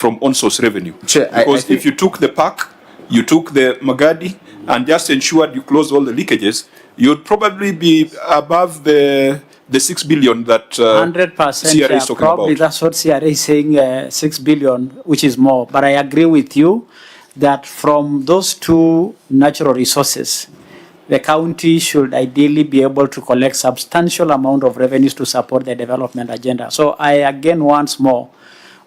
from on-source revenue. Chair, because if you took the park, you took the Magadi, and just ensured you closed all the leakages, you'd probably be above the 6 billion that 100%. CRA is talking Probably about. that's what CRA is saying, 6 billion, which is more. But I agree with you that from those two natural resources, the county should ideally be able to collect substantial amount of revenues to support the development agenda. So I again once more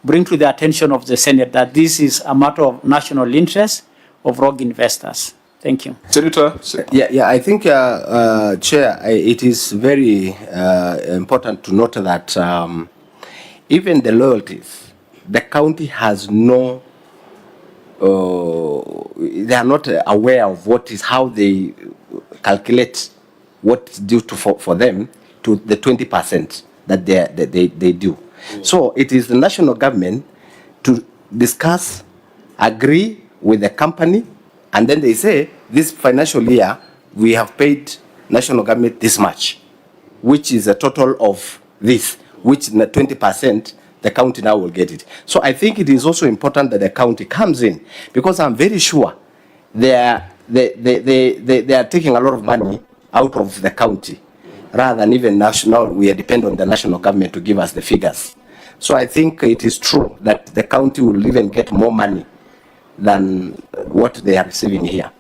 bring to the attention of the Senate that this is a matter of national interest of rogue investors. Thank you. Senator? Yeah, I think, Chair, it is very important to note that even the loyalties, the county has no, they are not aware of what is, how they calculate what's due to for them to the 20% that they do. So it is the national government to discuss, agree with the company, and then they say, this financial year, we have paid national government this much, which is a total of this, which in the 20%, the county now will get it. So I think it is also important that the county comes in, because I'm very sure they are taking a lot of money out of the county, rather than even national. We depend on the national government to give us the figures. So I think it is true that the county will even get more money than what they are receiving here.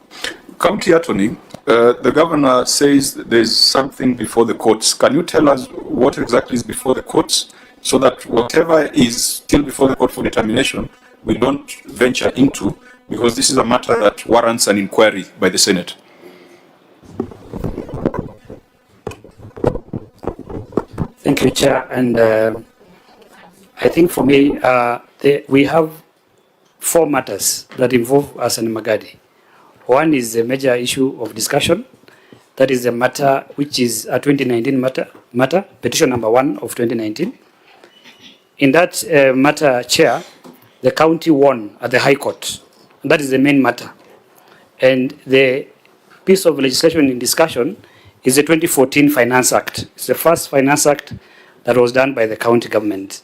County Attorney, the governor says there's something before the courts. Can you tell us what exactly is before the courts, so that whatever is still before the court for determination, we don't venture into, because this is a matter that warrants an inquiry by the Senate? Thank you, Chair. And I think for me, we have 4 matters that involve us and Magadi. One is a major issue of discussion. That is a matter which is a 2019 matter, petition number 1 of 2019. In that matter, Chair, the county won at the High Court. And that is the main matter. And the piece of legislation in discussion is the 2014 Finance Act. It's the first Finance Act that was done by the county government.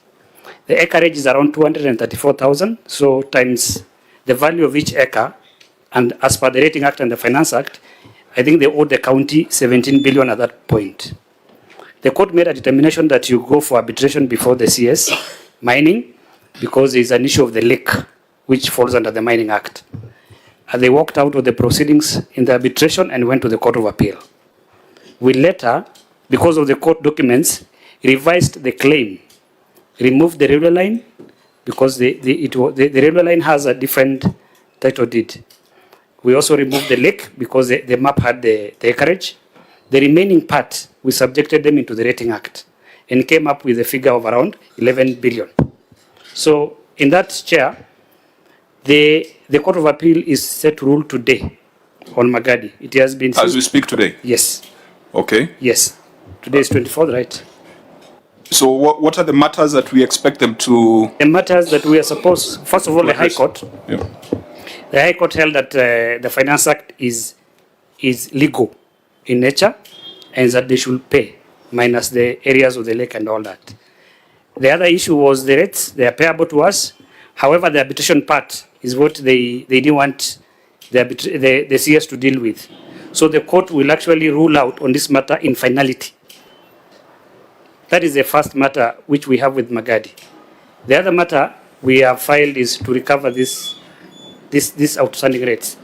The acreage is around 234,000, so times the value of each acre, and as per the Rating Act and the Finance Act, I think they owed the county 17 billion at that point. The court made a determination that you go for arbitration before the CS mining, because there is an issue of the lake, which falls under the Mining Act. And they walked out of the proceedings in the arbitration and went to the Court of Appeal. We later, because of the court documents, revised the claim, removed the railway line, because the railway line has a different title deed. We also removed the lake because the map had the acreage. The remaining part, we subjected them into the Rating Act and came up with a figure of around 11 billion. So in that, Chair, the Court of Appeal is set to rule today on Magadi. It has been... As we speak today? Yes. Okay. Yes. Today is 24th, right? So what are the matters that we expect them to... The matters that we are supposed... First of all, the High Court. Yeah. The High Court held that the Finance Act is legal in nature, and that they should pay, minus the areas of the lake and all that. The other issue was the rates. They are payable to us. However, the arbitration part is what they didn't want the CS to deal with. So the court will actually rule out on this matter in finality. That is the first matter which we have with Magadi. The other matter we have filed is to recover this outstanding rates.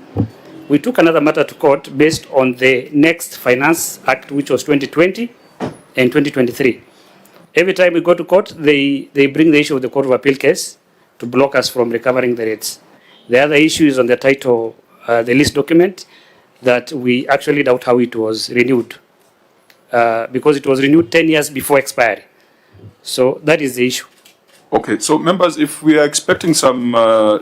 We took another matter to court based on the next Finance Act, which was 2020 and 2023. Every time we go to court, they bring the issue of the Court of Appeal case to block us from recovering the rates. The other issue is on the title, the lease document, that we actually doubt how it was renewed, because it was renewed 10 years before expiry. So that is the issue. Okay, so members, if we are expecting some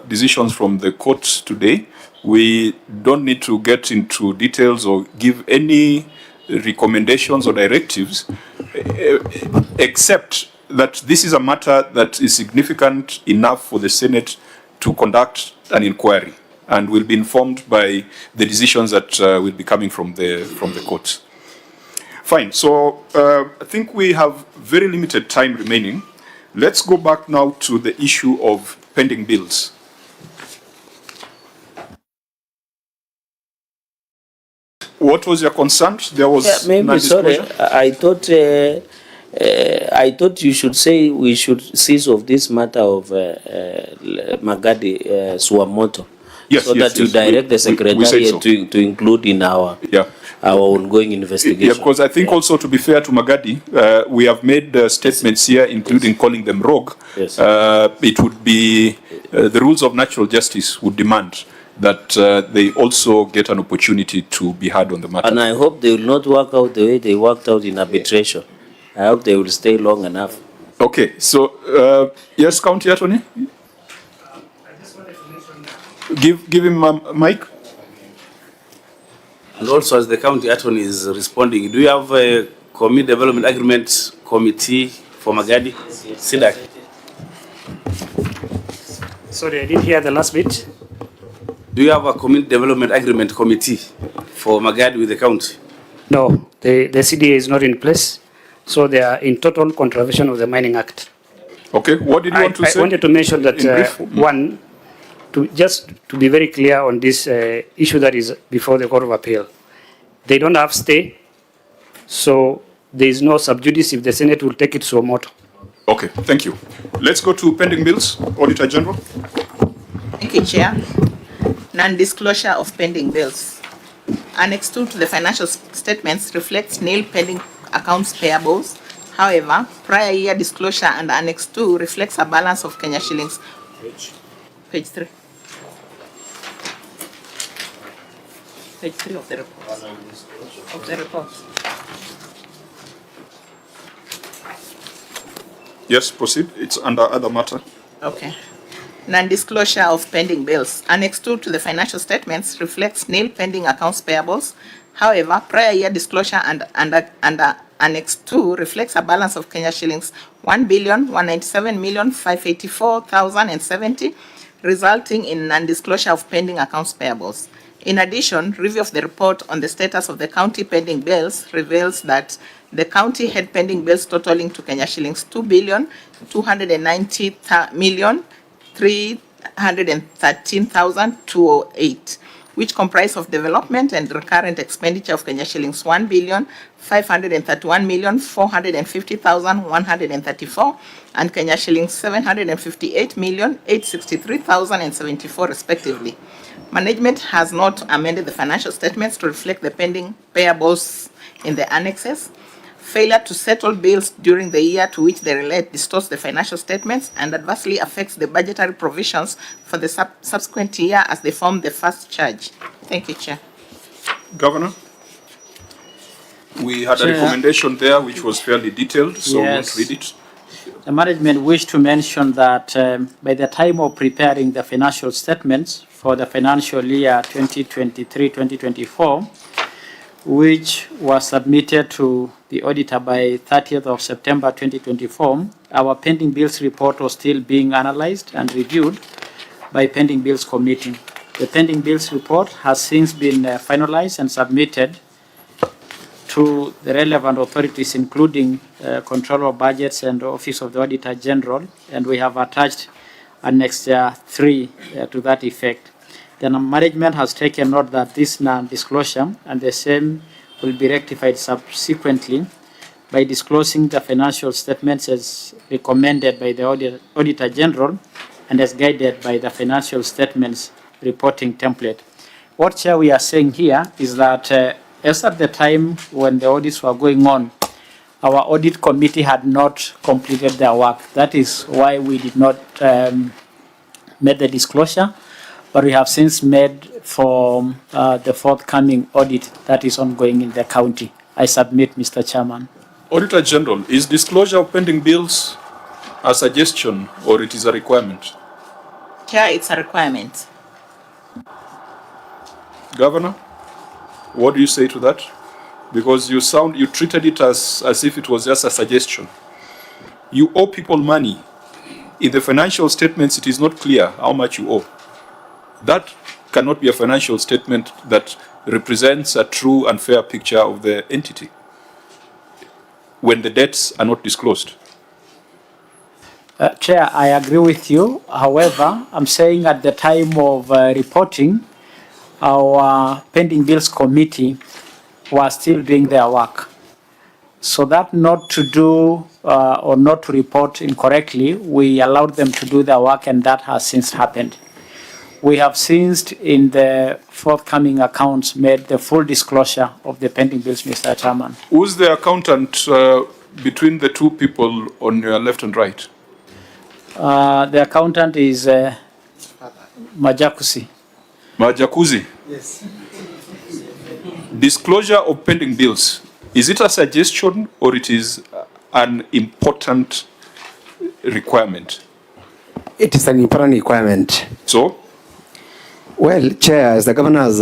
decisions from the courts today, we don't need to get into details or give any recommendations or directives, except that this is a matter that is significant enough for the Senate to conduct an inquiry, and will be informed by the decisions that will be coming from the courts. Fine, so I think we have very limited time remaining. Let's go back now to the issue of pending bills. What was your concern? There was Maybe, sorry, non-disclosure? I thought you should say we should cease of this matter of Magadi Suamoto. Yes, so yes, that you yes. direct the We said secretariat so. to include in our Yeah. ongoing investigation. Yeah, because I think also, to be fair to Magadi, we have made statements here, including calling them rogue. Yes. It would be the rules of natural justice would demand that they also get an opportunity to be heard on the matter. And I hope they will not work out the way they worked out in arbitration. I hope they will stay long enough. Okay, so yes, County Attorney, give him a mic. And also, as the county attorney is responding, do you have a community development agreement committee for Magadi? SIDAC? Sorry, I didn't hear the last bit. Do you have a community development agreement committee for Magadi with the county? No, the CDA is not in place, so they are in total contravention of the Mining Act. Okay, what did you want to say? I wanted to mention that In brief? one, just to be very clear on this issue that is before the Court of Appeal, they don't have stay, so there is no sub judice if the Senate will take it so moto. Okay, thank you. Let's go to pending bills. Auditor General. Thank you, Chair. Non-disclosure of pending bills. Annex 2 to the financial statements reflects nil pending accounts payables. However, prior year disclosure under Annex 2 reflects a balance of Kenya shillings. Page 3. Page 3 of the report. Of the report. Yes, proceed. It's under other matter. Okay. Non-disclosure of pending bills. Annex 2 to the financial statements reflects nil pending accounts payables. However, prior year disclosure under Annex 2 reflects a balance of Kenya shillings 1,197,584,070, resulting in non-disclosure of pending accounts payables. In addition, review of the report on the status of the county pending bills reveals that the county had pending bills totaling to Kenya shillings 2,290,313,208, which comprise of development and recurrent expenditure of Kenya shillings 1,531,450,134 and Kenya shillings 758,863,074 respectively. Management has not amended the financial statements to reflect the pending payables in the annexes. Failure to settle bills during the year to which they relate distorts the financial statements and adversely affects the budgetary provisions for the subsequent year as they form the first charge. Thank you, Chair. Governor, we had a recommendation there which was fairly detailed, so Yes. we'll read it. The management wished to mention that by the time of preparing the financial statements for the financial year 2023-2024, which was submitted to the auditor by 30th of September 2024, our pending bills report was still being analyzed and reviewed by pending bills committee. The pending bills report has since been finalized and submitted to the relevant authorities, including Control of Budgets and Office of the Auditor General, and we have attached Annex 3 to that effect. The management has taken note that this non-disclosure and the same will be rectified subsequently by disclosing the financial statements as recommended by the Auditor General and as guided by the financial statements reporting template. What Chair we are saying here is that as at the time when the audits were going on, our audit committee had not completed their work. That is why we did not make the disclosure, but we have since made for the forthcoming audit that is ongoing in the county. I submit, Mr. Chairman. Auditor General, is disclosure of pending bills a suggestion or it is a requirement? Chair, it's a requirement. Governor, what do you say to that? Because you treated it as if it was just a suggestion. You owe people money. In the financial statements, it is not clear how much you owe. That cannot be a financial statement that represents a true and fair picture of the entity when the debts are not disclosed. Chair, I agree with you. However, I'm saying at the time of reporting, our pending bills committee was still doing their work. So that not to do or not to report incorrectly, we allowed them to do their work, and that has since happened. We have since, in the forthcoming accounts, made the full disclosure of the pending bills, Mr. Chairman. Who's the accountant between the two people on your left and right? The accountant is Majakusi. Majakuzi? Yes. Disclosure of pending bills, is it a suggestion or it is an important requirement? It is an important requirement. So? Well, Chair, as the governor has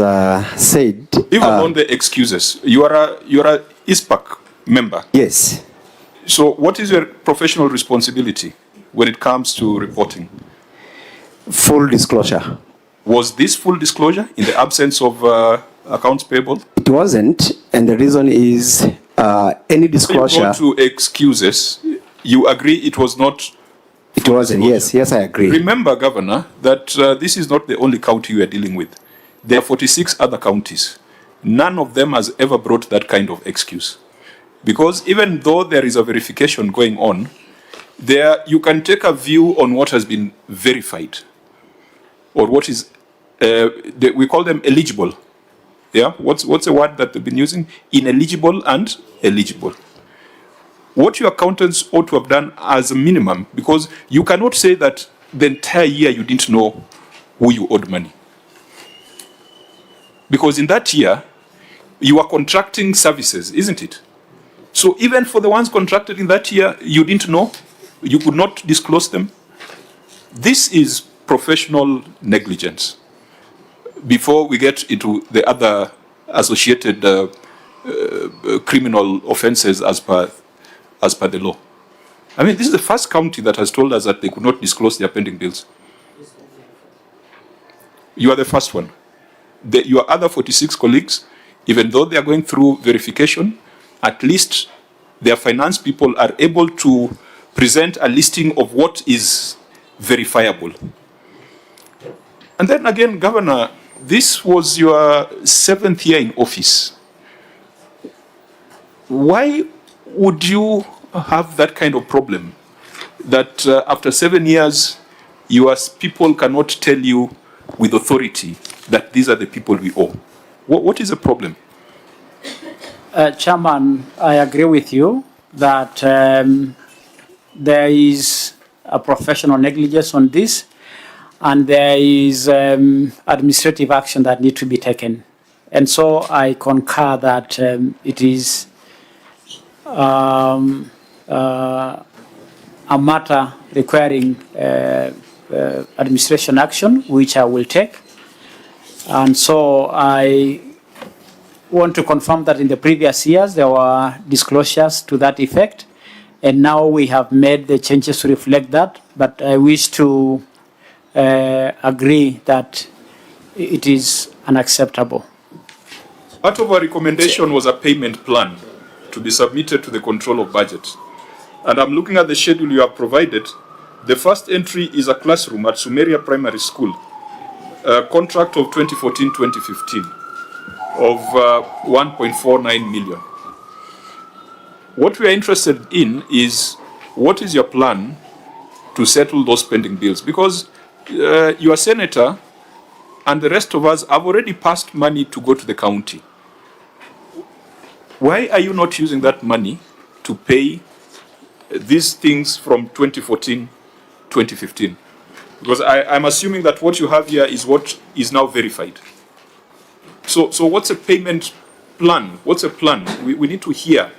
said... Even on the excuses, you are a ISPAC member. Yes. So what is your professional responsibility when it comes to reporting? Full disclosure. Was this full disclosure in the absence of accounts payable? It wasn't, and the reason is any disclosure... So you go to excuses, you agree it was not... It wasn't, yes, I agree. Remember, Governor, that this is not the only county you are dealing with. There are 46 other counties. None of them has ever brought that kind of excuse. Because even though there is a verification going on, there you can take a view on what has been verified, or what is, we call them eligible. Yeah, what's the word that they've been using? Ineligible and eligible. What your accountants ought to have done as a minimum, because you cannot say that the entire year you didn't know who you owed money. Because in that year, you are contracting services, isn't it? So even for the ones contracted in that year, you didn't know, you could not disclose them. This is professional negligence. Before we get into the other associated criminal offenses as per the law. I mean, this is the first county that has told us that they could not disclose their pending bills. You are the first one. Your other 46 colleagues, even though they are going through verification, at least their finance people are able to present a listing of what is verifiable. And then again, Governor, this was your 7th year in office. Why would you have that kind of problem that after 7 years, your people cannot tell you with authority that these are the people we owe? What is the problem? Chairman, I agree with you that there is a professional negligence on this, and there is administrative action that needs to be taken. And so I concur that it is a matter requiring administration action, which I will take. And so I want to confirm that in the previous years there were disclosures to that effect, and now we have made the changes to reflect that. But I wish to agree that it is unacceptable. Part of our recommendation was a payment plan to be submitted to the control of budget. And I'm looking at the schedule you have provided. The first entry is a classroom at Sumeria Primary School, a contract of 2014-2015 of 1.49 million. What we are interested in is, what is your plan to settle those pending bills? Because your senator and the rest of us have already passed money to go to the county. Why are you not using that money to pay these things from 2014-2015? Because I'm assuming that what you have here is what is now verified. So what's a payment plan? What's a plan? We need to hear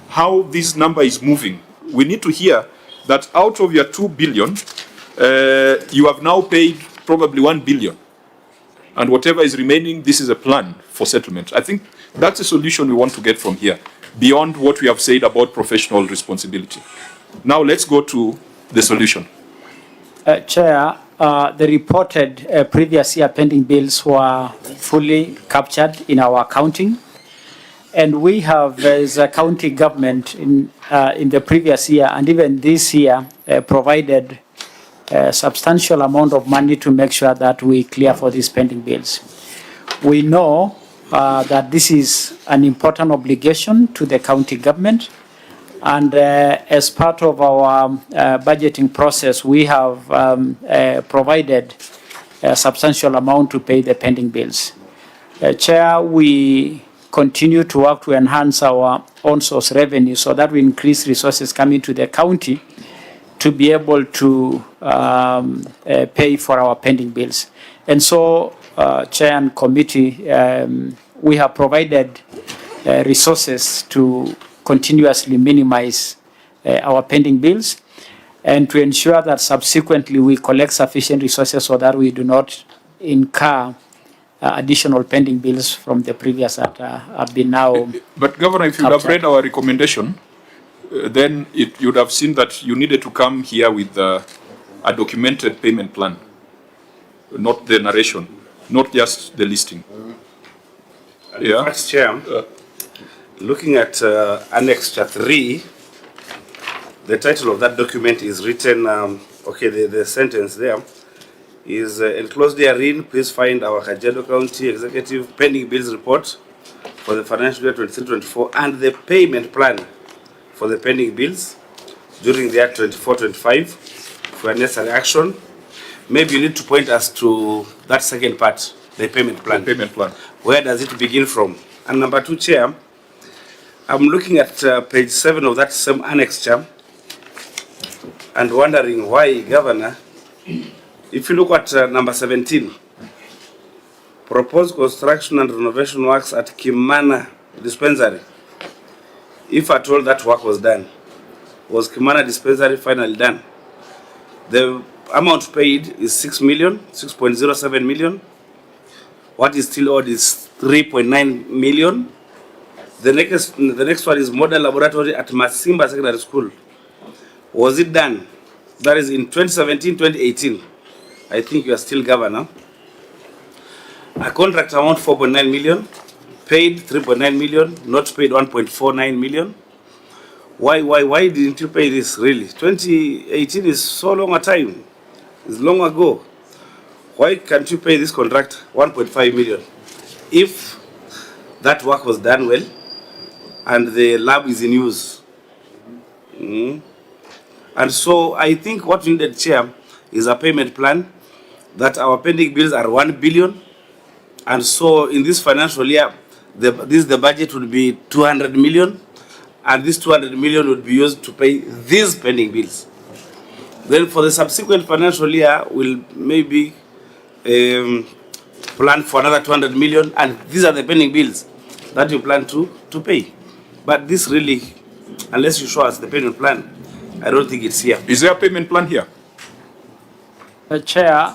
how this number is moving. We need to hear that out of your 2 billion, you have now paid probably 1 billion. And whatever is remaining, this is a plan for settlement. I think that's a solution we want to get from here, beyond what we have said about professional responsibility. Now let's go to the solution. Chair, the reported previous year pending bills were fully captured in our accounting. And we have, as a county government, in the previous year and even this year, provided a substantial amount of money to make sure that we clear for these pending bills. We know that this is an important obligation to the county government, and as part of our budgeting process, we have provided a substantial amount to pay the pending bills. Chair, we continue to work to enhance our own source revenue so that we increase resources coming to the county to be able to pay for our pending bills. And so, Chair and committee, we have provided resources to continuously minimize our pending bills and to ensure that subsequently we collect sufficient resources so that we do not incur additional pending bills from the previous that have been now. But Governor, if you would have read our recommendation, then you would have seen that you needed to come here with a documented payment plan, not the narration, not just the listing. Yeah. Vice Chair, looking at Annex 3, the title of that document is written, the sentence there is enclosed therein, please find our Kajiado County Executive pending bills report for the financial year 23-24 and the payment plan for the pending bills during the year 24-25 for necessary action. Maybe you need to point us to that second part, the payment plan. The payment plan. Where does it begin from? And number 2, Chair, I'm looking at page 7 of that same annex, Chair, and wondering why, Governor, if you look at number 17, proposed construction and renovation works at Kimana Dispensary. If at all that work was done, was Kimana Dispensary finally done? The amount paid is 6.07 million. What is still owed is 3.9 million. The next one is model laboratory at Masimba Secondary School. Was it done? That is in 2017-2018. I think you are still governor. A contract amount 4.9 million, paid 3.9 million, not paid 1.49 million. Why didn't you pay this really? 2018 is so long a time. It's long ago. Why can't you pay this contract 1.5 million? If that work was done well and the lab is in use. And so I think what we needed, Chair, is a payment plan that our pending bills are 1 billion. And so in this financial year, the budget would be 200 million. And this 200 million would be used to pay these pending bills. Then for the subsequent financial year, we'll maybe plan for another 200 million. And these are the pending bills that you plan to pay. But this really, unless you show us the payment plan, I don't think it's here. Is there a payment plan here? Chair,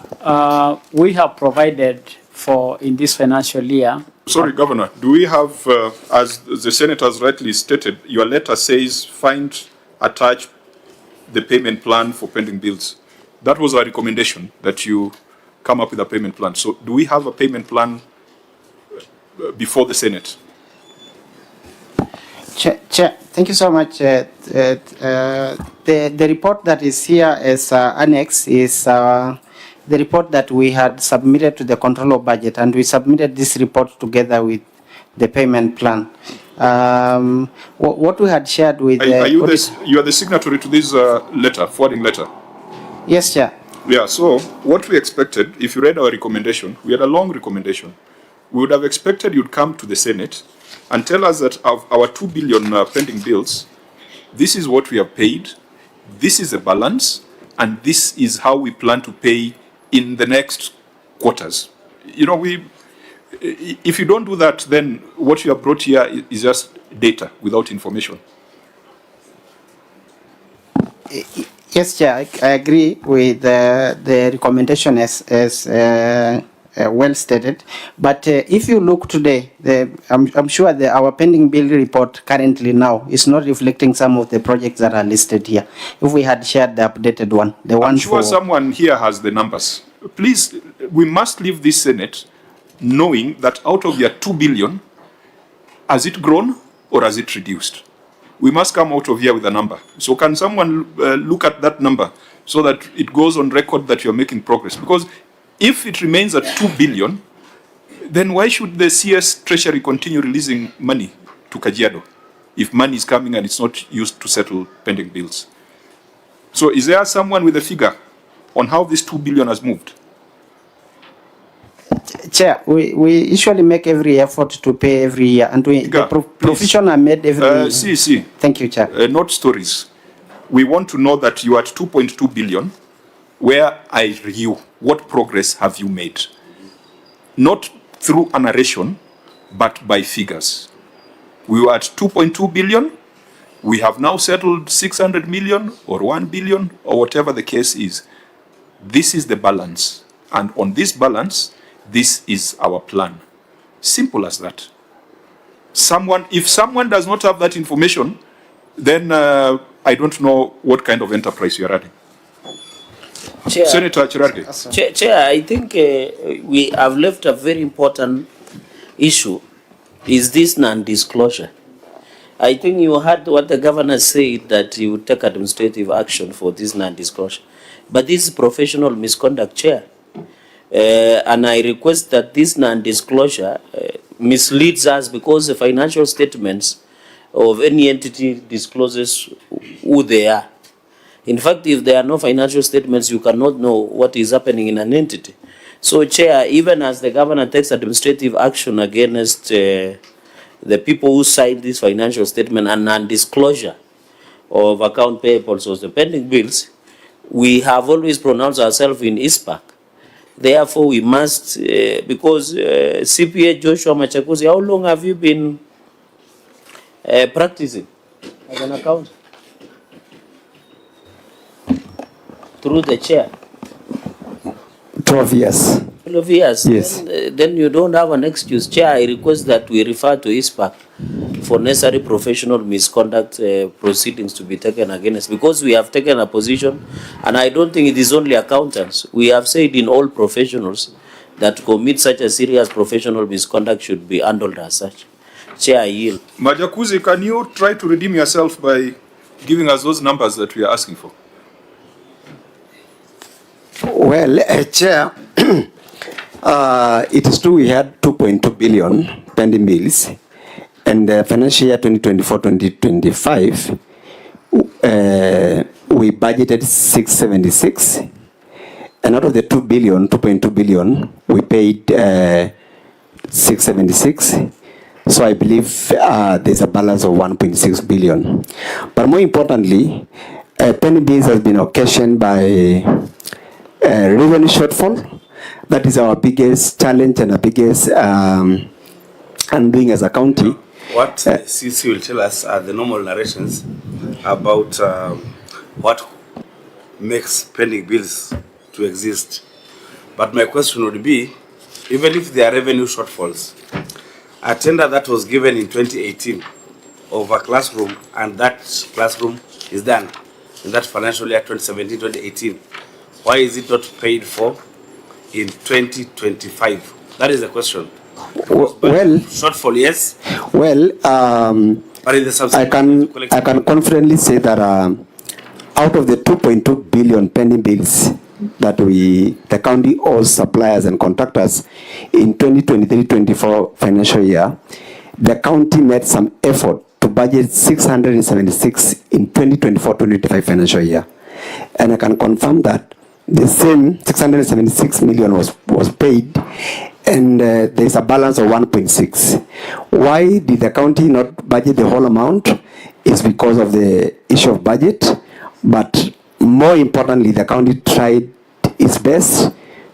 we have provided for in this financial year. Sorry, Governor, do we have, as the Senate has rightly stated, your letter says find, attach the payment plan for pending bills. That was our recommendation, that you come up with a payment plan. So do we have a payment plan before the Senate? Chair, thank you so much. The report that is here as annex is the report that we had submitted to the control of budget, and we submitted this report together with the payment plan. What we had shared with you are the signatory to this letter, forwarding letter? Yes, Chair. Yeah, so what we expected, if you read our recommendation, we had a long recommendation. We would have expected you'd come to the Senate and tell us that of our 2 billion pending bills, this is what we have paid, this is the balance, and this is how we plan to pay in the next quarters. You know, if you don't do that, then what you have brought here is just data without information. Yes, Chair, I agree with the recommendation as well stated. But if you look today, I'm sure our pending bill report currently now is not reflecting some of the projects that are listed here. If we had shared the updated one, I'm sure someone here has the numbers. Please, we must leave this Senate knowing that out of your 2 billion, Has it grown or has it reduced? We must come out of here with a number. So can someone look at that number so that it goes on record that you're making progress? Because if it remains at 2 billion, then why should the CS Treasury continue releasing money to Kajiado if money is coming and it's not used to settle pending bills? So is there someone with a figure on how this 2 billion has moved? Chair, we usually make every effort to pay every year, and provision are made every. See. Thank you, Chair. Not stories. We want to know that you are at 2.2 billion. Where are you? What progress have you made? Not through a narration, but by figures. We were at 2.2 billion. We have now settled 600 million or 1 billion or whatever the case is. This is the balance. And on this balance, this is our plan. Simple as that. If someone does not have that information, then I don't know what kind of enterprise you are running. Chair, Senator Chirarge. Chair, I think we have left a very important issue, is this non-disclosure. I think you heard what the governor said, that he would take administrative action for this non-disclosure. But this is professional misconduct, Chair. And I request that this non-disclosure misleads us, because the financial statements of any entity discloses who they are. In fact, if there are no financial statements, you cannot know what is happening in an entity. So, Chair, even as the governor takes administrative action against the people who signed this financial statement and non-disclosure of account payables or the pending bills, we have always pronounced ourselves in ISPAC. Therefore, we must, because CPA Joshua Machakusi, how long have you been practicing as an accountant? Through the chair. 12 years. 12 years. Yes. Then you don't have an excuse. Chair, I request that we refer to ISPAC for necessary professional misconduct proceedings to be taken against, because we have taken a position, and I don't think it is only accountants. We have said in all professionals that commit such a serious professional misconduct should be handled as such. Chair, I yield. Majakuzi, can you try to redeem yourself by giving us those numbers that we are asking for? Well, Chair, it is true we had 2.2 billion pending bills, and financial year 2024-2025, we budgeted 676, and out of the 2.2 billion, we paid 676. So I believe there's a balance of 1.6 billion. But more importantly, pending bills has been occasioned by revenue shortfall. That is our biggest challenge and our biggest undoing as a county. What CC will tell us are the normal narrations about what makes pending bills to exist. But my question would be, even if there are revenue shortfalls, a tender that was given in 2018 of a classroom, and that classroom is done in that financial year 2017-2018, why is it not paid for in 2025? That is the question. Well, shortfall, yes. Well, But in the I can confidently say that out of the 2.2 billion pending bills that the county owes suppliers and contractors in 2023-24 financial year, the county made some effort to budget 676 in 2024-25 financial year, and I can confirm that the same 676 million was paid, and there is a balance of 1.6. Why did the county not budget the whole amount? It's because of the issue of budget, but more importantly, the county tried its best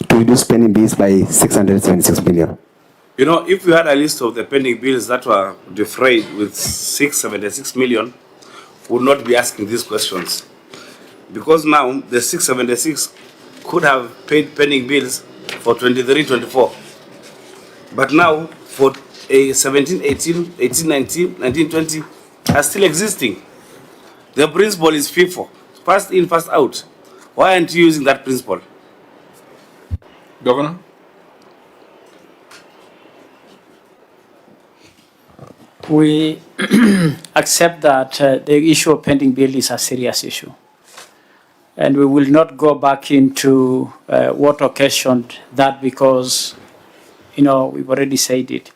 to reduce pending bills by 676 million. You know, if we had a list of the pending bills that were defrayed with 676 million, we would not be asking these questions. Because now the 676 could have paid pending bills for 23-24. But now for 17, 18, 18, 19, 19, 20 are still existing. The principle is FIFO, first in, first out. Why aren't you using that principle? Governor? We accept that the issue of pending bill is a serious issue. And we will not go back into what occasioned that because, we've already said it.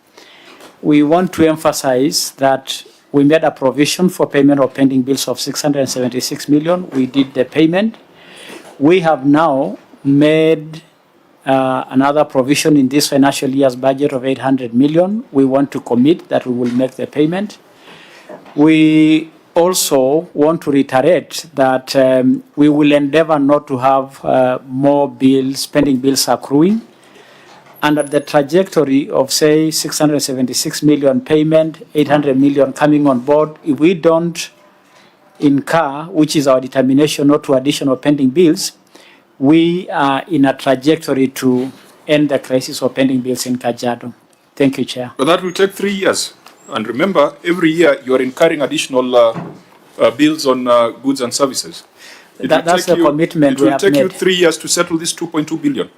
We want to emphasize that we made a provision for payment of pending bills of 676 million. We did the payment. We have now made another provision in this financial year's budget of 800 million. We want to commit that we will make the payment. We also want to reiterate that we will endeavor not to have more bills, pending bills accruing. Under the trajectory of, say, 676 million payment, 800 million coming on board, if we don't incur, which is our determination not to additional pending bills, we are in a trajectory to end the crisis of pending bills in Kajiado. Thank you, Chair. But that will take 3 years. And remember, every year you are incurring additional bills on goods and services. That's the commitment we have made. It will take you 3 years to settle this 2.2 billion.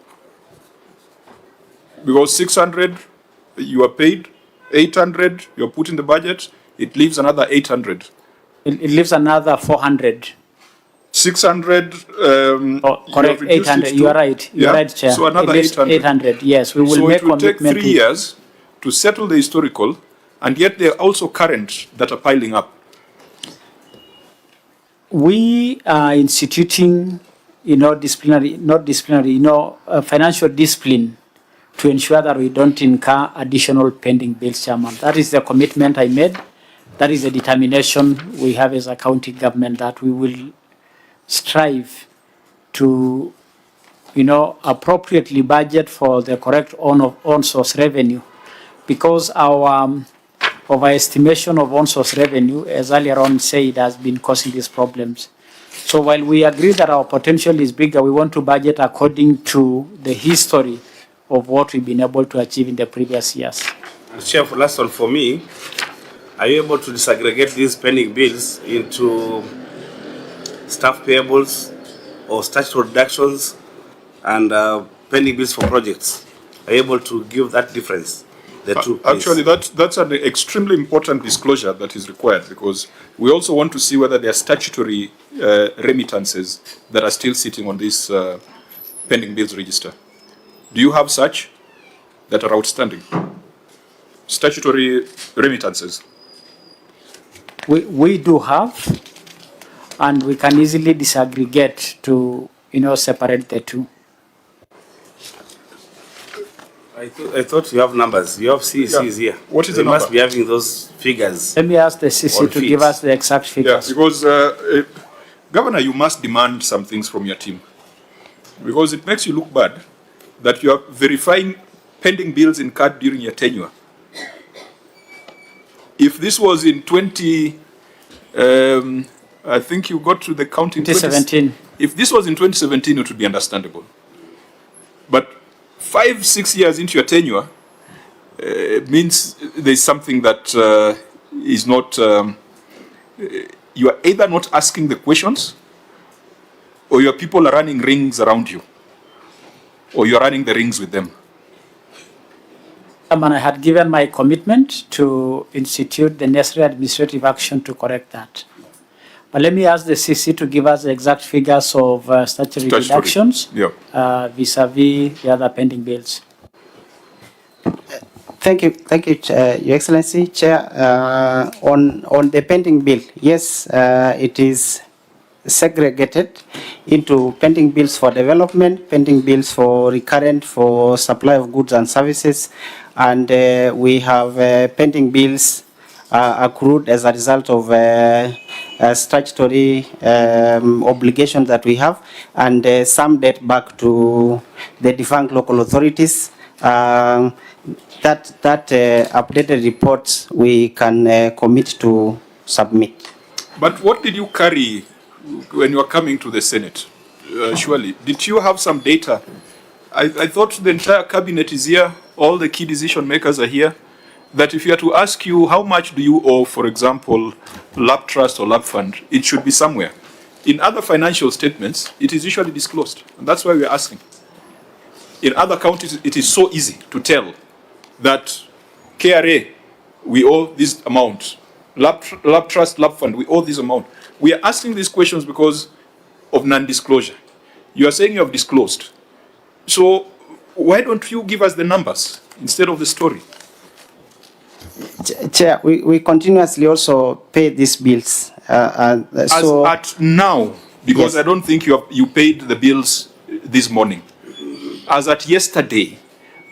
Because 600 you are paid, 800 you are put in the budget, it leaves another 800. It leaves another 400. 600. Correct, 800. You are right. You are right, Chair. So another 800. 800. Yes, we will so make it will take 3 commitment years to settle the historical, and yet there are also current that are piling up. We are instituting, financial discipline to ensure that we don't incur additional pending bills, Chairman. That is the commitment I made. That is the determination we have as a county government, that we will strive to, appropriately budget for the correct on-source revenue, because our overestimation of on-source revenue, as earlier on said, has been causing these problems. So while we agree that our potential is bigger, we want to budget according to the history of what we've been able to achieve in the previous years. And Chair, for last one for me, are you able to disaggregate these pending bills into staff payables or statutory deductions and pending bills for projects? Are you able to give that difference? The two, actually, that's an extremely important disclosure that is required, because we also want to see whether there are statutory remittances that are still sitting on this pending bills register. Do you have such that are outstanding? Statutory remittances? We do have, and we can easily disaggregate to, separate the two. I thought you have numbers. You have CECs here. What is the You number? must be having those figures. Let me ask the CC to give us the exact figures. Yeah, because, Governor, you must demand some things from your team. Because it makes you look bad that you are verifying pending bills incurred during your tenure. If this was in I think you got to the count in 2017. If this was in 2017, it would be understandable. But 5-6 years into your tenure means there's something that is not, you are either not asking the questions, or your people are running rings around you, or you're running the rings with them. I had given my commitment to institute the necessary administrative action to correct that. But let me ask the CC to give us the exact figures of statutory deductions vis-a-vis the other pending bills. Thank you, Your Excellency, Chair. On the pending bill, yes, it is segregated into pending bills for development, pending bills for recurrent, for supply of goods and services, and we have pending bills accrued as a result of statutory obligations that we have, and some date back to the defunct local authorities. That updated reports we can commit to submit. But what did you carry when you were coming to the Senate? Surely, did you have some data? I thought the entire cabinet is here, all the key decision makers are here, that if you are to ask you how much do you owe, for example, LAP Trust or LAP Fund, it should be somewhere. In other financial statements, it is usually disclosed, and that's why we're asking. In other counties, it is so easy to tell that KRA we owe this amount. Lab trust, lab fund, we owe this amount. We are asking these questions because of non-disclosure. You are saying you have disclosed. So why don't you give us the numbers instead of the story? Chair, we continuously also pay these bills. So As at now, because Yes. I don't think you paid the bills this morning. As at yesterday,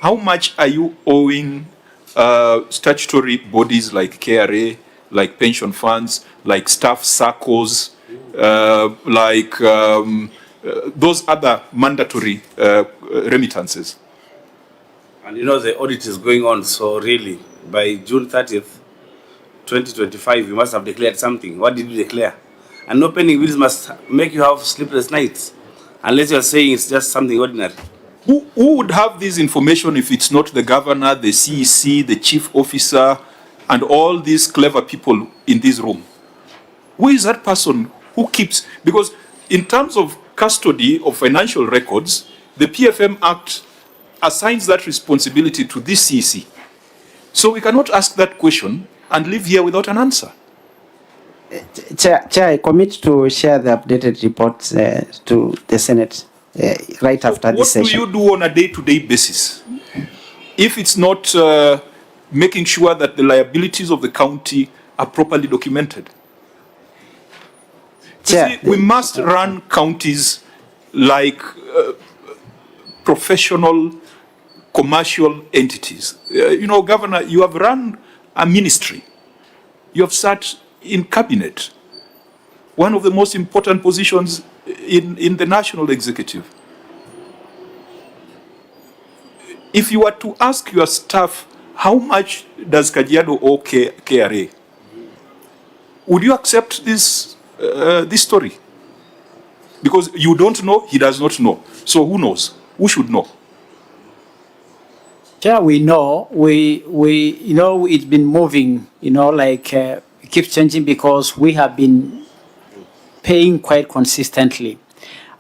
how much are you owing statutory bodies like KRA, like pension funds, like staff circles, those other mandatory remittances? And you know, the audit is going on, so really, by June 30th, 2025, you must have declared something. What did you declare? And no pending bills must make you have sleepless nights, unless you're saying it's just something ordinary. Who would have this information if it's not the governor, the CEC, the chief officer, and all these clever people in this room? Who is that person who keeps? Because in terms of custody of financial records, the PFM Act assigns that responsibility to this CEC. So we cannot ask that question and live here without an answer. Chair, I commit to share the updated reports to the Senate right after this session. What do you do on a day-to-day basis if it's not making sure that the liabilities of the county are properly documented? Chair, See, we must run counties like professional commercial entities. Governor, you have run a ministry. You have sat in cabinet, one of the most important positions in the national executive. If you were to ask your staff, how much does Kajiado owe KRA? Would you accept this story? Because you don't know, he does not know. So who knows? Who should know? Yeah, we know. We it's been moving. It keeps changing because we have been paying quite consistently,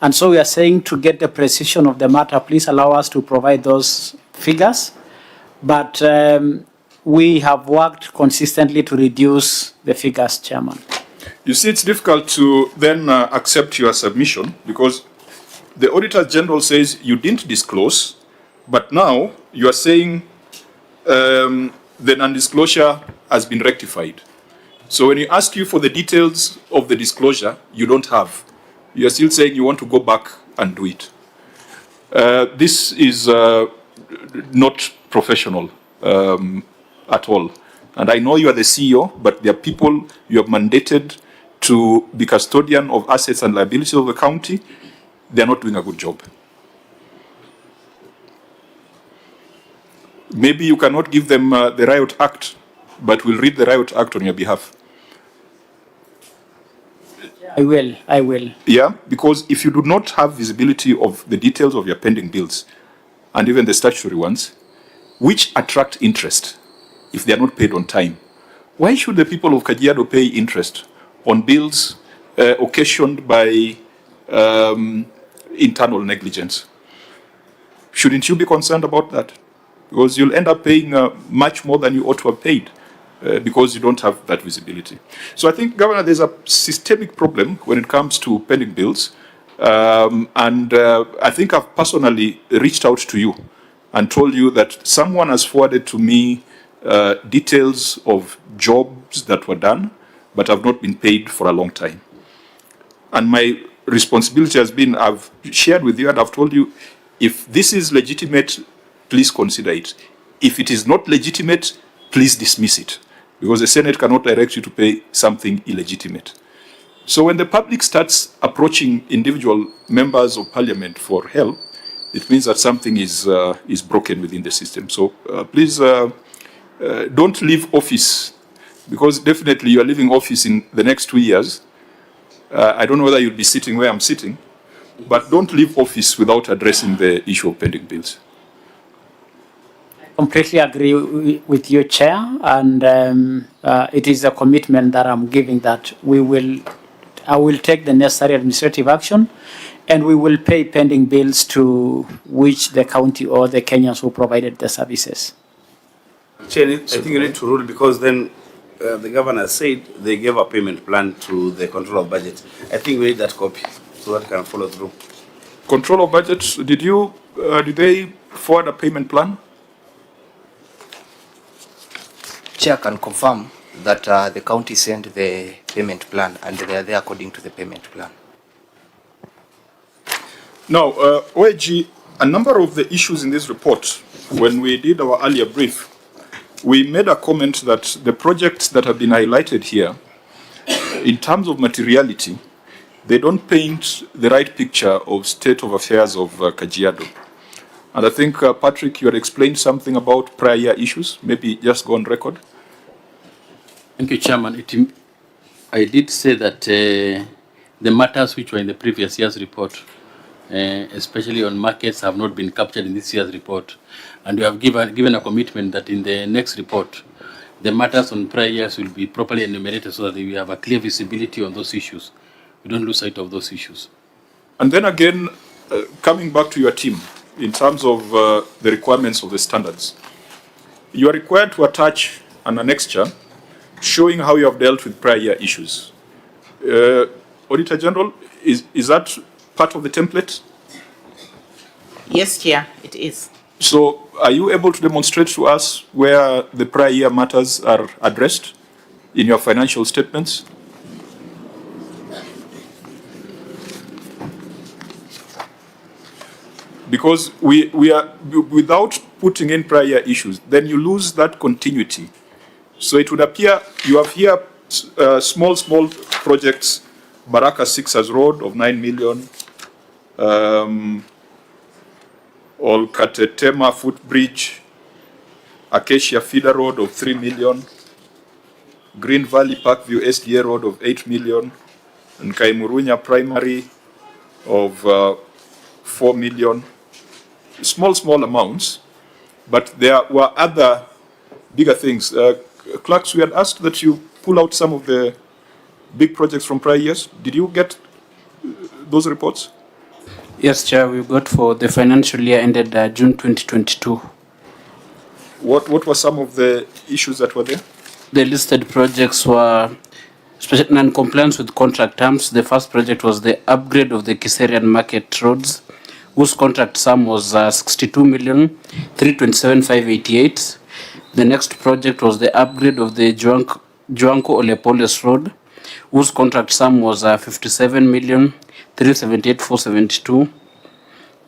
and so we are saying to get the precision of the matter, please allow us to provide those figures. But we have worked consistently to reduce the figures, Chairman. You see, it's difficult to then accept your submission because the Auditor General says you didn't disclose, but now you are saying the non-disclosure has been rectified. So when you ask you for the details of the disclosure, you don't have. You are still saying you want to go back and do it. This is not professional at all. And I know you are the CEO, but there are people you have mandated to be custodian of assets and liabilities of the county. They are not doing a good job. Maybe you cannot give them the Riot Act, but we'll read the Riot Act on your behalf. I will. Yeah, because if you do not have visibility of the details of your pending bills, and even the statutory ones, which attract interest if they are not paid on time, why should the people of Kajiado pay interest on bills occasioned by internal negligence? Shouldn't you be concerned about that? Because you'll end up paying much more than you ought to have paid because you don't have that visibility. So I think, Governor, there's a systemic problem when it comes to pending bills. I think I've personally reached out to you and told you that someone has forwarded to me details of jobs that were done, but have not been paid for a long time. And my responsibility has been, I've shared with you and I've told you, if this is legitimate, please consider it. If it is not legitimate, please dismiss it. Because the Senate cannot direct you to pay something illegitimate. So when the public starts approaching individual members of parliament for help, it means that something is broken within the system. So please don't leave office, because definitely you are leaving office in the next 2 years. I don't know whether you'll be sitting where I'm sitting, but don't leave office without addressing the issue of pending bills. Completely agree with you, Chair, and it is a commitment that I'm giving that I will take the necessary administrative action, and we will pay pending bills to which the county or the Kenyans who provided the services. Chair, I think you need to rule because then the governor said they gave a payment plan to the control of budget. I think we need that copy so that can follow through. Control of budget, did they forward a payment plan? Chair can confirm that the county sent the payment plan and they are there according to the payment plan. Now, OAG, a number of the issues in this report, when we did our earlier brief, we made a comment that the projects that have been highlighted here, in terms of materiality, they don't paint the right picture of state of affairs of Kajiado. And I think, Patrick, you had explained something about prior year issues. Maybe just go on record. Thank you, Chairman. I did say that the matters which were in the previous year's report, especially on markets, have not been captured in this year's report. And we have given a commitment that in the next report, the matters on prior years will be properly enumerated so that we have a clear visibility on those issues. We don't lose sight of those issues. And then again, coming back to your team, in terms of the requirements of the standards, you are required to attach an annexure showing how you have dealt with prior year issues. Auditor General, is that part of the template? Yes, Chair, it is. So are you able to demonstrate to us where the prior year matters are addressed in your financial statements? Because we are, without putting in prior year issues, then you lose that continuity. So it would appear you have here small projects, Baraka Sixers Road of 9 million, Olkatetema Footbridge, Acacia Feeder Road of 3 million, Green Valley Parkview SDA Road of 8 million, and Kaimurunya Primary of 4 million. Small amounts, but there were other bigger things. Clerks, we had asked that you pull out some of the big projects from prior years. Did you get those reports? Yes, Chair, we got for the financial year ended June 2022. What were some of the issues that were there? The listed projects were non-compliance with contract terms. The first project was the upgrade of the Kiserian Market roads, whose contract sum was 62,327,588. The next project was the upgrade of the Juanco Olepoles Road, whose contract sum was 57,378,472.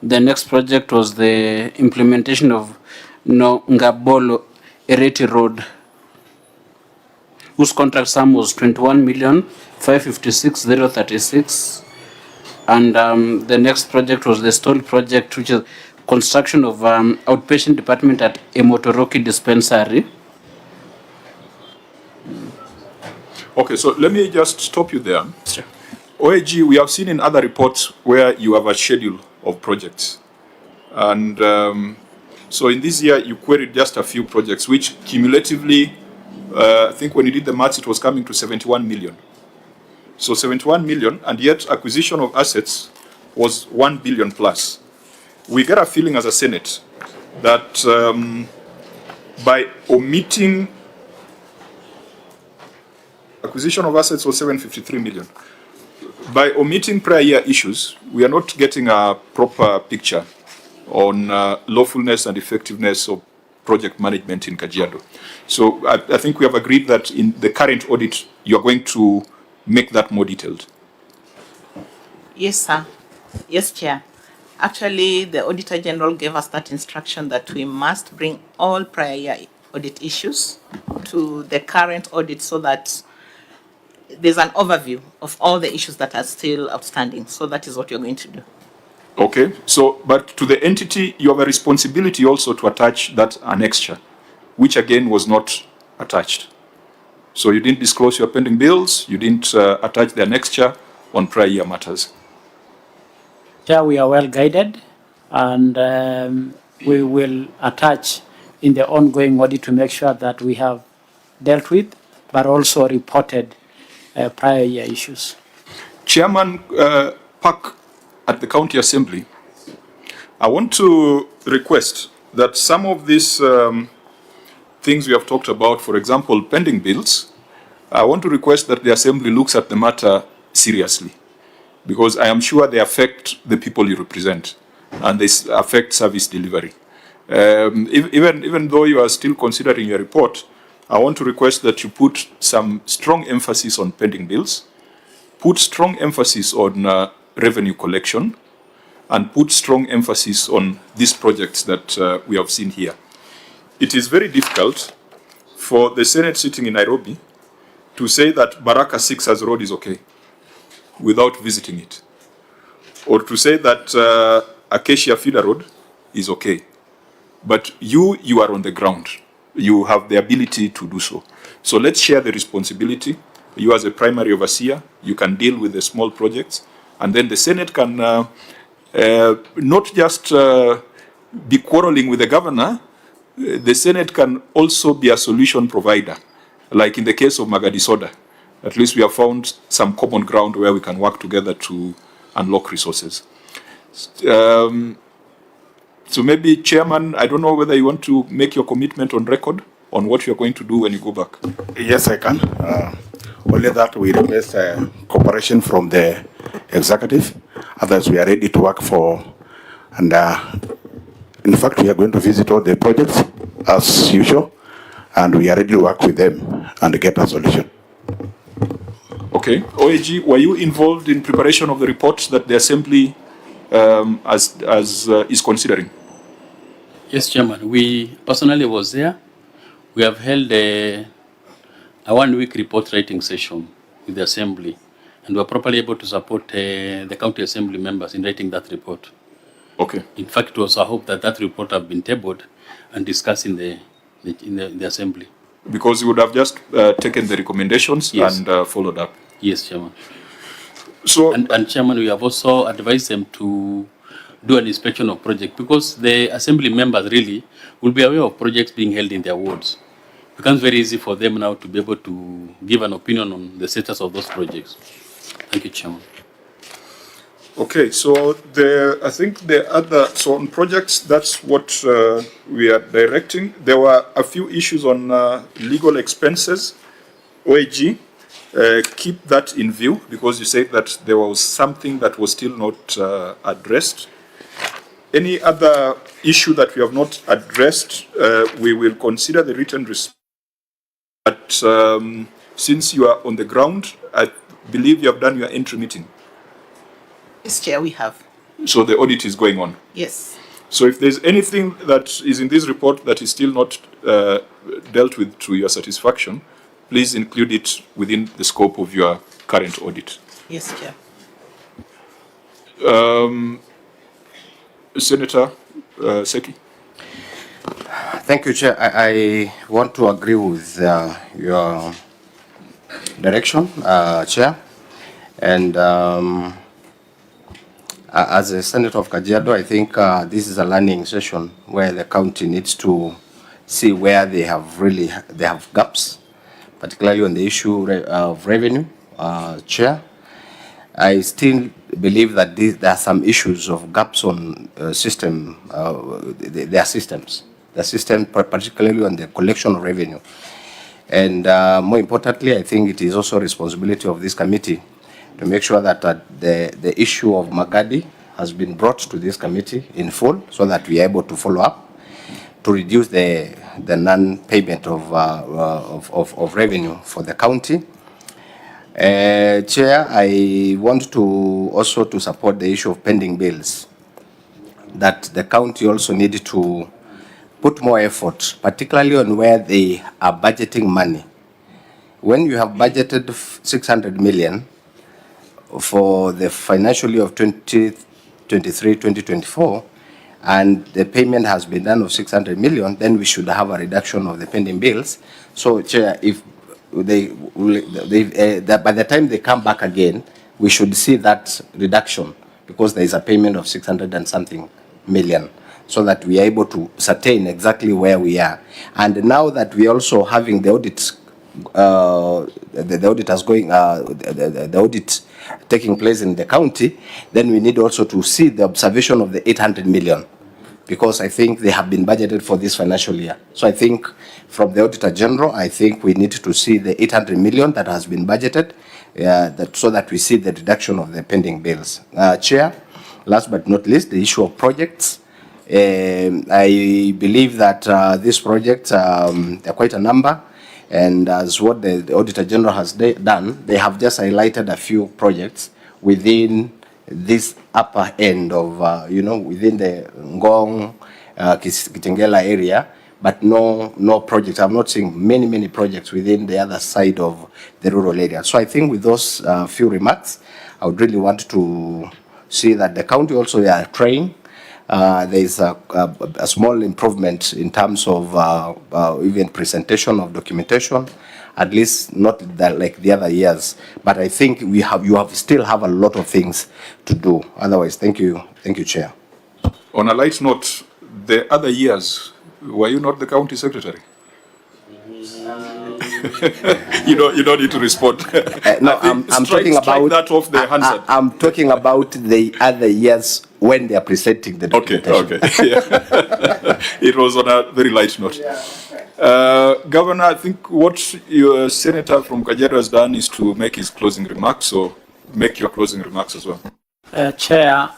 The next project was the implementation of Ngabolo Ereti Road, whose contract sum was 21,556,036. And the next project was the stall project, which is construction of outpatient department at Emotoroki Dispensary. Okay, so let me just stop you there. Sure. OAG, we have seen in other reports where you have a schedule of projects. And so in this year, you queried just a few projects, which cumulatively, I think when you did the maths, it was coming to 71 million. So 71 million, and yet acquisition of assets was 1 billion plus. We get a feeling as a Senate that by omitting acquisition of assets was 753 million. By omitting prior year issues, we are not getting a proper picture on lawfulness and effectiveness of project management in Kajiado. So I think we have agreed that in the current audit, you are going to make that more detailed. Yes, sir. Yes, Chair. Actually, the Auditor General gave us that instruction that we must bring all prior year audit issues to the current audit so that there's an overview of all the issues that are still outstanding. So that is what you're going to do. Okay, so, but to the entity, you have a responsibility also to attach that annexure, which again was not attached. So you didn't disclose your pending bills, you didn't attach the annexure on prior year matters. Yeah, we are well guided, and we will attach in the ongoing audit to make sure that we have dealt with, but also reported prior year issues. Chairman Park at the County Assembly, I want to request that some of these things we have talked about, for example, pending bills, I want to request that the Assembly looks at the matter seriously, because I am sure they affect the people you represent, and they affect service delivery. Even though you are still considering your report, I want to request that you put some strong emphasis on pending bills, put strong emphasis on revenue collection, and put strong emphasis on these projects that we have seen here. It is very difficult for the Senate sitting in Nairobi to say that Baraka 6 as road is okay without visiting it, or to say that Acacia Feeder Road is okay. But you are on the ground. You have the ability to do so. So let's share the responsibility. You as a primary overseer, you can deal with the small projects, and then the Senate can not just be quarreling with the governor. The Senate can also be a solution provider, like in the case of Magadi Soda. At least we have found some common ground where we can work together to unlock resources. So maybe, Chairman, I don't know whether you want to make your commitment on record on what you're going to do when you go back. Yes, I can. Only that we request cooperation from the executive. Others we are ready to work for. And in fact, we are going to visit all the projects as usual. And we are ready to work with them and get a solution. Okay. OAG, were you involved in preparation of the reports that the Assembly is considering? Yes, Chairman. We personally was there. We have held a 1-week report writing session with the Assembly, and we were properly able to support the County Assembly members in writing that report. Okay. In fact, it was our hope that that report have been tabled and discussed in the Assembly. Because you would have just taken the recommendations, yes, and followed up. Yes, Chairman. So, and Chairman, we have also advised them to do an inspection of projects, because the Assembly members really will be aware of projects being held in their wards. It becomes very easy for them now to be able to give an opinion on the status of those projects. Thank you, Chairman. Okay, so I think so on projects, that's what we are directing. There were a few issues on legal expenses. OAG, keep that in view, because you said that there was something that was still not addressed. Any other issue that we have not addressed, we will consider the written response. But since you are on the ground, I believe you have done your entry meeting. Yes, Chair, we have. So the audit is going on? Yes. So if there's anything that is in this report that is still not dealt with to your satisfaction, please include it within the scope of your current audit. Yes, Chair. Senator Seki. Thank you, Chair. I want to agree with your direction, Chair. And as a Senator of Kajiado, I think this is a learning session where the county needs to see where they have gaps, particularly on the issue of revenue, Chair. I still believe that there are some issues of gaps on their systems, particularly on the collection of revenue. And more importantly, I think it is also a responsibility of this committee to make sure that the issue of Magadi has been brought to this committee in full, so that we are able to follow up to reduce the non-payment of revenue for the county. Chair, I want to also to support the issue of pending bills, that the county also needed to put more effort, particularly on where they are budgeting money. When you have budgeted 600 million for the financial year of 2023-2024, and the payment has been done of 600 million, then we should have a reduction of the pending bills. So, Chair, if by the time they come back again, we should see that reduction, because there is a payment of 600 and something million, so that we are able to ascertain exactly where we are. And now that we are also having the audits, the audit taking place in the county, then we need also to see the observation of the 800 million, because I think they have been budgeted for this financial year. So I think from the Auditor General, I think we need to see the 800 million that has been budgeted, so that we see the reduction of the pending bills. Chair, last but not least, the issue of projects. I believe that these projects, there are quite a number, and as what the Auditor General has done, they have just highlighted a few projects within this upper end of, within the Ngong, Kitengela area, but no projects. I'm not seeing many projects within the other side of the rural area. So I think with those few remarks, I would really want to see that the county also are trying. There is a small improvement in terms of even presentation of documentation, at least not that like the other years. But I think you still have a lot of things to do. Otherwise, thank you, Chair. On a light note, the other years, were you not the county secretary? You don't need to respond. No, I'm talking about that off the handset. I'm talking about the other years when they are presenting the documentation. Okay. Yeah. It was on a very light note. Governor, I think what your senator from Kajiado has done is to make his closing remarks. So make your closing remarks as well. Chair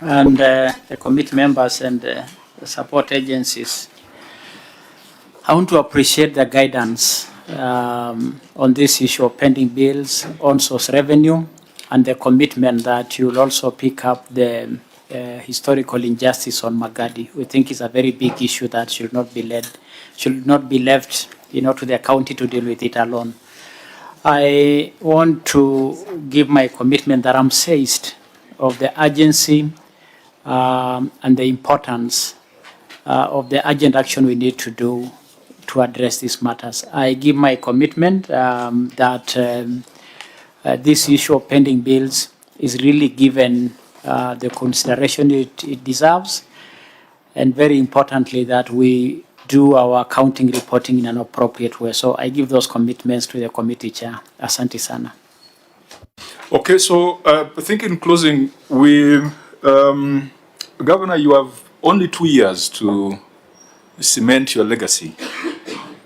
and the committee members and the support agencies, I want to appreciate the guidance on this issue of pending bills, on-source revenue, and the commitment that you'll also pick up the historical injustice on Magadi. We think it's a very big issue that should not be left, to the county to deal with it alone. I want to give my commitment that I'm seized of the urgency and the importance of the urgent action we need to do to address these matters. I give my commitment that this issue of pending bills is really given the consideration it deserves, and very importantly that we do our accounting reporting in an appropriate way. So I give those commitments to the committee chair. Asante sana. Okay, so I think in closing, Governor, you have only 2 years to cement your legacy.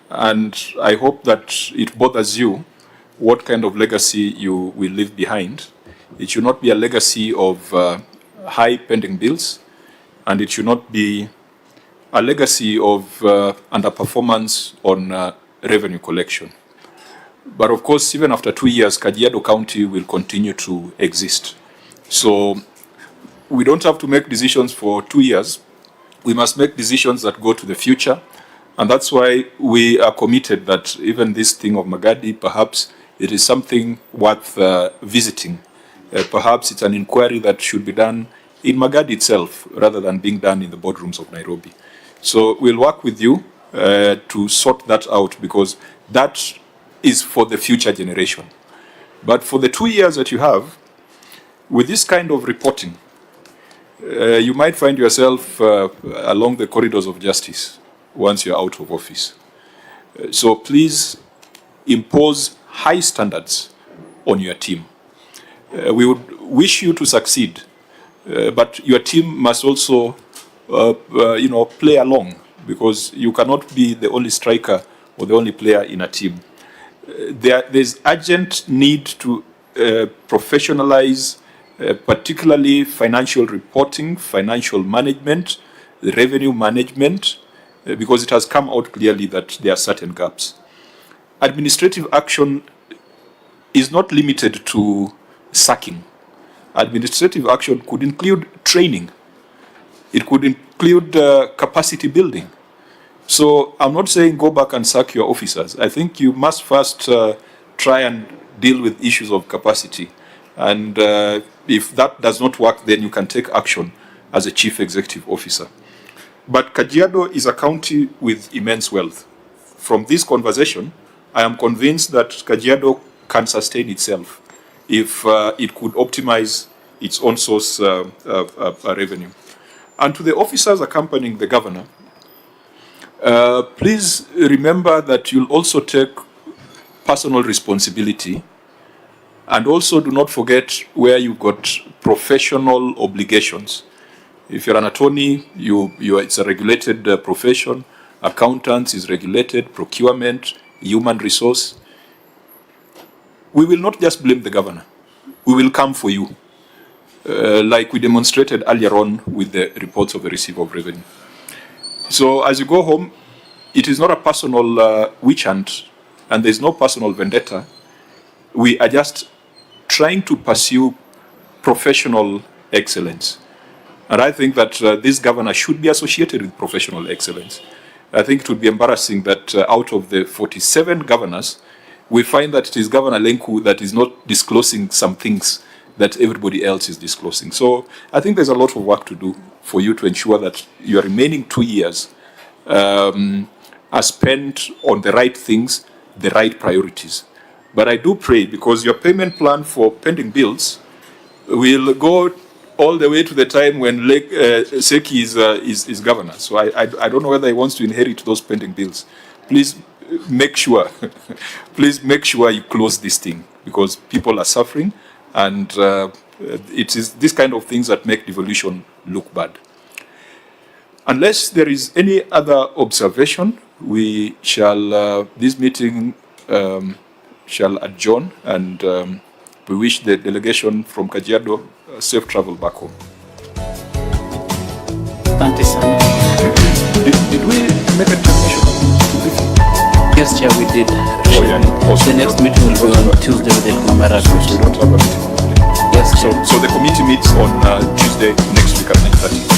And I hope that it bothers you what kind of legacy you will leave behind. It should not be a legacy of high pending bills, and it should not be a legacy of underperformance on revenue collection. But of course, even after 2 years, Kajiado County will continue to exist. So we don't have to make decisions for 2 years. We must make decisions that go to the future. And that's why we are committed that even this thing of Magadi, perhaps it is something worth visiting. Perhaps it's an inquiry that should be done in Magadi itself rather than being done in the boardrooms of Nairobi. So we'll work with you to sort that out, because that is for the future generation. But for the 2 years that you have, with this kind of reporting, you might find yourself along the corridors of justice once you're out of office. So please impose high standards on your team. We would wish you to succeed, but your team must also, play along, because you cannot be the only striker or the only player in a team. There's urgent need to professionalize, particularly financial reporting, financial management, revenue management, because it has come out clearly that there are certain gaps. Administrative action is not limited to sacking. Administrative action could include training. It could include capacity building. So I'm not saying go back and sack your officers. I think you must first try and deal with issues of capacity. And if that does not work, then you can take action as a chief executive officer. But Kajiado is a county with immense wealth. From this conversation, I am convinced that Kajiado can sustain itself if it could optimize its own source revenue. And to the officers accompanying the governor, please remember that you'll also take personal responsibility, and also do not forget where you've got professional obligations. If you're an attorney, it's a regulated profession. Accountants is regulated, procurement, human resource. We will not just blame the governor. We will come for you, like we demonstrated earlier on with the reports of the receiver of revenue. So as you go home, it is not a personal witch hunt, and there's no personal vendetta. We are just trying to pursue professional excellence. And I think that this governor should be associated with professional excellence. I think it would be embarrassing that out of the 47 governors, we find that it is Governor Lenku that is not disclosing some things that everybody else is disclosing. So I think there's a lot of work to do for you to ensure that your remaining 2 years are spent on the right things, the right priorities. But I do pray, because your payment plan for pending bills will go all the way to the time when Seki is governor. So I don't know whether he wants to inherit those pending bills. Please make sure, please make sure you close this thing, because people are suffering, and it is this kind of things that make devolution look bad. Unless there is any other observation, we shall, this meeting shall adjourn, and we wish the delegation from Kajiado safe travel back home. Asante sana. Did we make a determination? Yes, Chair, we did. Oh, yeah. The next meeting will be on Tuesday with the Kumara. We don't have a meeting. Yes, So the committee meets on Tuesday next week at 9:30.